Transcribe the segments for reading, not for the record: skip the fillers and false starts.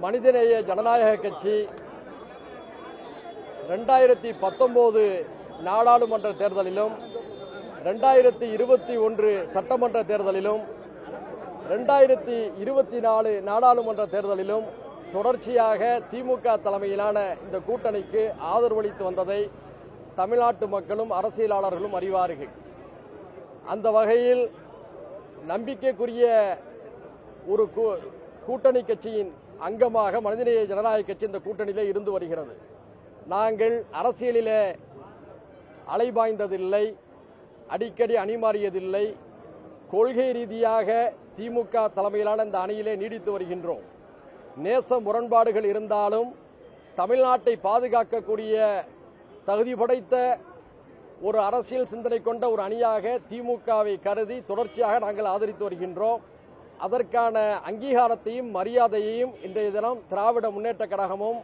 மனிதநேய ஜனநாயக கட்சி 2019 நாடாளுமன்ற தேர்தலிலும் 2021 சட்டமன்ற தேர்தலிலும் 2024 நாடாளுமன்ற தேர்தலிலும் தொடர்ச்சியாக திமுக தலைமையிலான இந்த கூட்டணிக்கு ஆதரவளித்து வந்ததை தமிழ்நாட்டு மக்களும் அரசியலாளர்களும் அறிவார்கள். அந்த வகையில் நம்பிக்கைக்குரிய ஒரு கூட்டணி கட்சியின் அங்கமாக மனிதநேய ஜனநாயக கட்சி இந்த கூட்டணியிலே இருந்து வருகிறது. நாங்கள் அரசியலிலே அலைபாய்ந்ததில்லை, அடிக்கடி அணிமாறியதில்லை. கொள்கை ரீதியாக திமுக தலைமையிலான இந்த அணியிலே நீடித்து வருகின்றோம். நேச முரண்பாடுகள் இருந்தாலும் தமிழ்நாட்டை பாதுகாக்கக்கூடிய தகுதி படைத்த ஒரு அரசியல் சிந்தனை கொண்ட ஒரு அணியாக திமுகவை கருதி தொடர்ச்சியாக நாங்கள் ஆதரித்து வருகின்றோம். அதற்கான அங்கீகாரத்தையும் மரியாதையையும் இன்றைய தினம் திராவிட முன்னேற்ற கழகமும்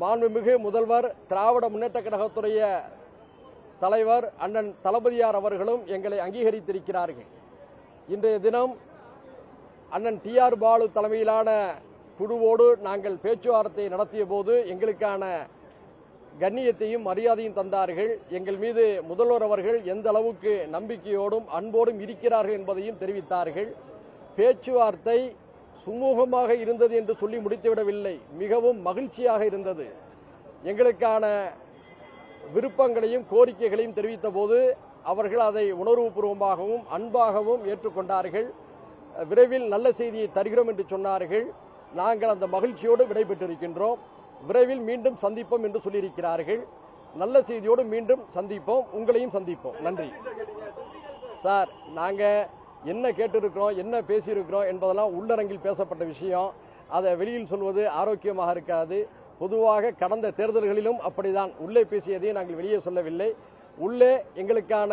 மாண்புமிகு முதல்வர் திராவிட முன்னேற்ற கழகத்துடைய தலைவர் அண்ணன் தளபதியார் அவர்களும் எங்களை அங்கீகரித்திருக்கிறார்கள். இன்றைய தினம் அண்ணன் டி.ஆர். பாலு தலைமையிலான குழுவோடு நாங்கள் பேச்சுவார்த்தை நடத்திய போது எங்களுக்கான கண்ணியத்தையும் மரியாதையும் தந்தார்கள். எங்கள் மீது முதல்வர் அவர்கள் எந்த அளவுக்கு நம்பிக்கையோடும் அன்போடும் இருக்கிறார்கள் என்பதையும் தெரிவித்தார்கள். பேச்சுவார்த்தை சுமூகமாக இருந்தது என்று சொல்லி முடித்துவிடவில்லை, மிகவும் மகிழ்ச்சியாக இருந்தது. எங்களுக்கான விருப்பங்களையும் கோரிக்கைகளையும் தெரிவித்த போது அவர்கள் அதை உணர்வுபூர்வமாகவும் அன்பாகவும் ஏற்றுக்கொண்டார்கள். விரைவில் நல்ல செய்தியை தருகிறோம் என்று சொன்னார்கள். நாங்கள் அந்த மகிழ்ச்சியோடு விடைபெற்றிருக்கின்றோம். விரைவில் மீண்டும் சந்திப்போம் என்று சொல்லியிருக்கிறார்கள். நல்ல செய்தியோடு மீண்டும் சந்திப்போம், உங்களையும் சந்திப்போம். நன்றி சார். நாங்கள் என்ன கேட்டிருக்கிறோம், என்ன பேசியிருக்கிறோம் என்பதெல்லாம் உள்ளரங்கில் பேசப்பட்ட விஷயம். அதை வெளியில் சொல்வது ஆரோக்கியமாக இருக்காது. பொதுவாக கடந்த தேர்தல்களிலும் அப்படிதான் உள்ளே பேசியதையும் நாங்கள் வெளியே சொல்லவில்லை. உள்ளே எங்களுக்கான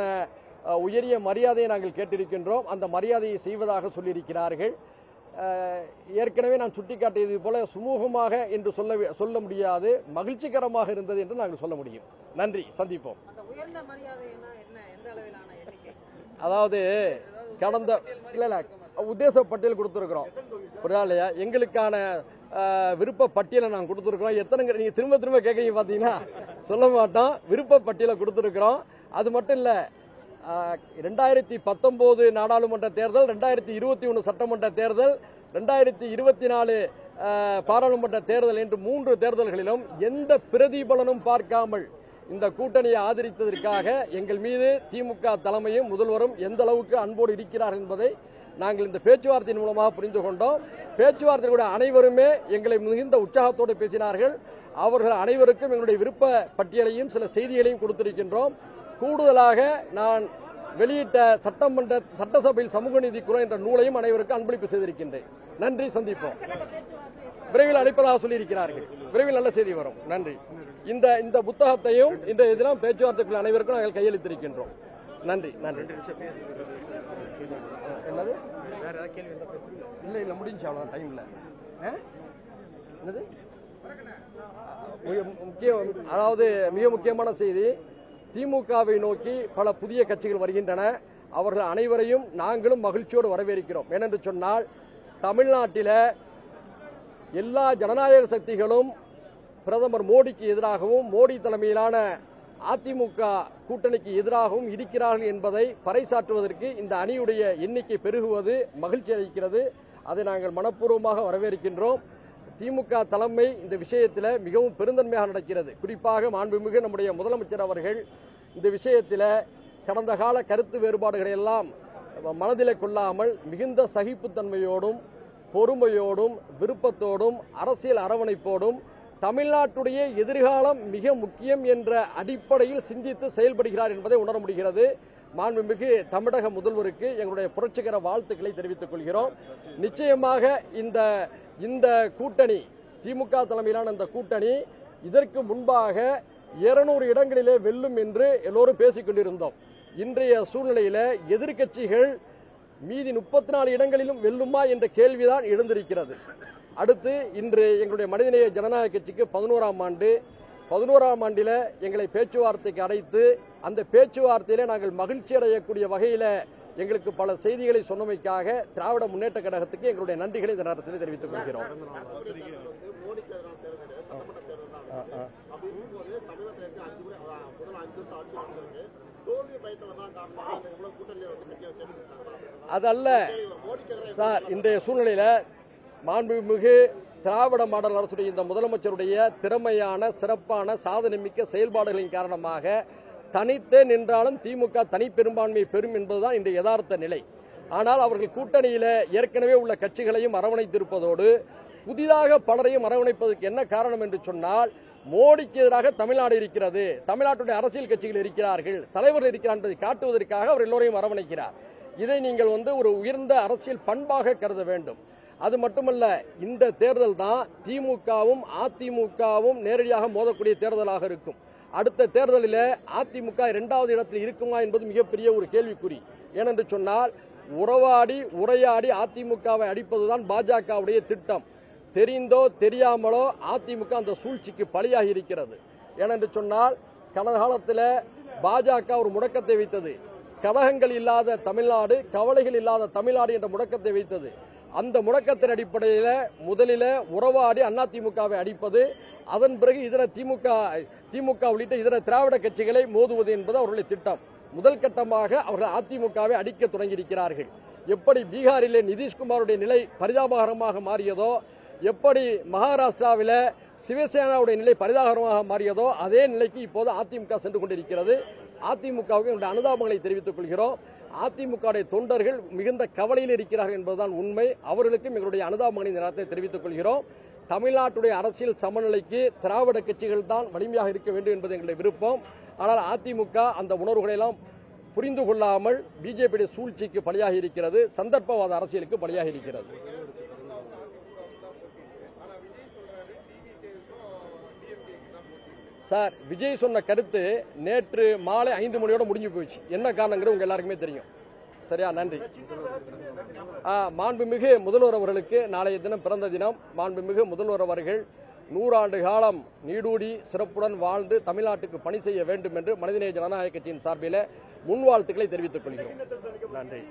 உயரிய மரியாதையை நாங்கள் கேட்டிருக்கின்றோம். அந்த மரியாதையை செய்வதாக சொல்லியிருக்கிறார்கள். ஏற்கனவே நான் சுட்டிக்காட்டியது போல சுமூகமாக என்று சொல்ல முடியாது, மகிழ்ச்சிகரமாக இருந்தது என்று நாங்கள் சொல்ல முடியும். நன்றி, சந்திப்போம். அதாவது கடந்த உத்தேச பட்டியல் கொடுத்திருக்கிறோம், புரியுதா இல்லையா? எங்களுக்கான விருப்ப பட்டியலை நாங்கள் கொடுத்திருக்கிறோம். எத்தனை நீங்க திரும்ப திரும்ப கேட்கறீங்க பார்த்தீங்கன்னா சொல்ல மாட்டோம். விருப்ப பட்டியலை கொடுத்திருக்கிறோம். அது மட்டும் இல்ல, 2019 நாடாளுமன்ற தேர்தல், 2021 சட்டமன்ற தேர்தல், 2024 பாராளுமன்ற தேர்தல் என்று 3 தேர்தல்களிலும் எந்த பிரதிபலனும் பார்க்காமல் இந்த கூட்டணியை ஆதரித்ததற்காக எங்கள் மீது திமுக தலைமையும் முதல்வரும் எந்த அளவுக்கு அன்போடு இருக்கிறார்கள் என்பதை நாங்கள் இந்த பேச்சுவார்த்தையின் மூலமாக புரிந்து கொண்டோம். பேச்சுவார்த்தையுடைய அனைவருமே எங்களை மிகுந்த உற்சாகத்தோடு பேசினார்கள். அவர்கள் அனைவருக்கும் எங்களுடைய விருப்ப பட்டியலையும் சில செய்திகளையும் கொடுத்திருக்கின்றோம். கூடுதலாக நான் வெளியிட்ட சட்டசபையில் சமூக நீதி குரல் என்ற நூலையும் அனைவருக்கும் அன்பளிப்பு செய்திருக்கின்றேன். நன்றி, சந்திப்போம். விரைவில் அளிப்பதாக சொல்லியிருக்கிறார்கள். விரைவில் நல்ல செய்தி வரும். நன்றி. இந்த புத்தகத்தையும் இன்றைய தினம் பேச்சுவார்த்தைக்குள்ள அனைவருக்கும் நாங்கள் கையளித்திருக்கின்றோம். நன்றி. நன்றி. என்னது? இல்ல முடிஞ்சு, அவ்வளவுதான், டைம் இல்ல. என்னது அதாவது மிக முக்கியமான செய்தி, திமுகவை நோக்கி பல புதிய கட்சிகள் வருகின்றன. அவர்கள் அனைவரையும் நாங்களும் மகிழ்ச்சியோடு வரவேற்கிறோம். ஏனென்று சொன்னால் தமிழ்நாட்டில் எல்லா ஜனநாயக சக்திகளும் பிரதமர் மோடிக்கு எதிராகவும் மோடி தலைமையிலான அதிமுக கூட்டணிக்கு எதிராகவும் இருக்கிறார்கள் என்பதை பறைசாற்றுவதற்கு இந்த அணியுடைய எண்ணிக்கை பெருகுவது மகிழ்ச்சி அளிக்கிறது. அதை நாங்கள் மனப்பூர்வமாக வரவேற்கின்றோம். திமுக தலைமை இந்த விஷயத்தில் மிகவும் பெருந்தன்மையாக நடக்கிறது. குறிப்பாக மாண்புமிகு நம்முடைய முதலமைச்சர் அவர்கள் இந்த விஷயத்தில் கடந்த கால கருத்து வேறுபாடுகளை எல்லாம் மனதிலே கொள்ளாமல் மிகுந்த சகிப்புத்தன்மையோடும் பொறுமையோடும் விருப்பத்தோடும் அரசியல் அரவணைப்போடும் தமிழ்நாட்டுடைய எதிர்காலம் மிக முக்கியம் என்ற அடிப்படையில் சிந்தித்து செயல்படுகிறார் என்பதை உணர முடிகிறது. மாண்புமிகு தமிழக முதல்வருக்கு எங்களுடைய புரட்சிகர வாழ்த்துக்களை தெரிவித்துக் கொள்கிறோம். நிச்சயமாக இந்த கூட்டணி, திமுக தலைமையிலான இந்த கூட்டணி இதற்கு முன்பாக 200 இடங்களிலே வெல்லும் என்று எல்லோரும் பேசிக் கொண்டிருந்தோம். இன்றைய சூழ்நிலையில எதிர்க்கட்சிகள் மீதி 34 இடங்களிலும் வெல்லுமா என்ற கேள்விதான் எழுந்திருக்கிறது. அடுத்து இன்று எங்களுடைய மனிதநேய ஜனநாயக கட்சிக்கு 11ஆம் ஆண்டு. 11ஆம் ஆண்டில் எங்களை பேச்சுவார்த்தைக்கு அழைத்து அந்த பேச்சுவார்த்தையில நாங்கள் மகிழ்ச்சி அடையக்கூடிய வகையில் எங்களுக்கு பல செய்திகளை சொன்னமைக்காக திராவிட முன்னேற்ற கழகத்துக்கு எங்களுடைய நன்றிகளை இந்த நேரத்தில் தெரிவித்துக் கொள்கிறோம். அதல்ல சார், இன்றைய சூழ்நிலையில மாண்புமிகு திராவிட மாடல் அரசுடைய இந்த முதலமைச்சருடைய திறமையான சிறப்பான சாதனை மிக்க செயல்பாடுகளின் காரணமாக தனித்தே நின்றாலும் திமுக தனிப்பெரும்பான்மை பெறும் என்பதுதான் இன்றைய யதார்த்த நிலை. ஆனால் அவர்கள் கூட்டணியில ஏற்கனவே உள்ள கட்சிகளையும் அரவணைத்திருப்பதோடு புதிதாக பலரையும் அரவணைப்பதற்கு என்ன காரணம் என்று சொன்னால், மோடிக்கு எதிராக தமிழ்நாடு இருக்கிறது, தமிழ்நாட்டுடைய அரசியல் கட்சிகள் இருக்கிறார்கள், தலைவர்கள் இருக்கிறார் என்பதை காட்டுவதற்காக அவர் எல்லோரையும் அரவணைக்கிறார். இதை நீங்கள் ஒரு உயர்ந்த அரசியல் பண்பாக கருத வேண்டும். அது மட்டுமல்ல, இந்த தேர்தல் தான் திமுகவும் அதிமுகவும் நேரடியாக மோதக்கூடிய தேர்தலாக இருக்கும். அடுத்த தேர்தலில் அதிமுக 2வது இடத்தில் இருக்குமா என்பது மிகப்பெரிய ஒரு கேள்விக்குறி. ஏனென்று சொன்னால், உறவாடி உரையாடி அதிமுகவை அடிப்பதுதான் பாஜகவுடைய திட்டம். தெரிந்தோ தெரியாமலோ அதிமுக அந்த சூழ்ச்சிக்கு பலியாகி இருக்கிறது. ஏனென்று சொன்னால், கடந்த காலத்தில் பாஜக ஒரு முடக்கத்தை வைத்தது. கலகங்கள் இல்லாத தமிழ்நாடு, கவலைகள் இல்லாத தமிழ்நாடு என்ற முடக்கத்தை வைத்தது. அந்த முடக்கத்தின் அடிப்படையில் முதலில் உறவாடி அதிமுகவை அடிப்பது, அதன் பிறகு இதர திமுக உள்ளிட்ட இதர திராவிட கட்சிகளை மோதுவது என்பது அவர்களுடைய திட்டம். முதல் கட்டமாக அவர்கள் அதிமுகவை அடிக்க தொடங்கியிருக்கிறார்கள். எப்படி பீகாரிலே நிதிஷ்குமாருடைய நிலை பரிதாபகரமாக மாறியதோ, எப்படி மகாராஷ்டிராவில் சிவசேனாவுடைய நிலை பரிதாபகரமாக மாறியதோ, அதே நிலைக்கு இப்போது அதிமுக சென்று கொண்டிருக்கிறது. அதிமுகவுக்கு என்னுடைய அனுதாபங்களை தெரிவித்துக் கொள்கிறோம். அதிமுக தொண்டர்கள் மிகுந்த கவலையில் இருக்கிறார்கள் என்பதுதான் உண்மை. அவர்களுக்கும் எங்களுடைய அனுதாபங்களை இந்த நேரத்தில் தெரிவித்துக் கொள்கிறோம். தமிழ்நாட்டுடைய அரசியல் சமநிலைக்கு திராவிட கட்சிகள் தான் வலிமையாக இருக்க வேண்டும் என்பது எங்களுடைய விருப்பம். ஆனால் அதிமுக அந்த உணர்வுகளை எல்லாம் புரிந்து கொள்ளாமல் பிஜேபி சூழ்ச்சிக்கு பலியாகி இருக்கிறது, சந்தர்ப்பவாத அரசியலுக்கு பலியாகி இருக்கிறது. சார், விஜய் சொன்ன கருத்து நேற்று மாலை 5 மணியோட முடிஞ்சு போயிடுச்சு. என்ன காரணங்கிறது உங்க எல்லாருக்குமே தெரியும். சரியா? நன்றி. மாண்புமிகு முதல்வர் அவர்களுக்கு நாளைய தினம் பிறந்த தினம். மாண்புமிகு முதல்வர் அவர்கள் 100 ஆண்டு காலம் நீடூடி சிறப்புடன் வாழ்ந்து தமிழ்நாட்டுக்கு பணி செய்ய வேண்டும் என்று மனிதநேய ஜனநாயக கட்சியின் சார்பில் முன்வாழ்த்துக்களை தெரிவித்துக் கொள்கிறோம். நன்றி.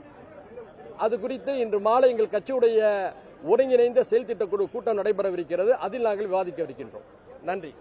அது குறித்து இன்று மாலை எங்கள் கட்சியுடைய ஒருங்கிணைந்த செயல் திட்ட குழு கூட்டம் நடைபெறவிருக்கிறது. அதில் நாங்கள் விவாதிக்க இருக்கின்றோம். நன்றி.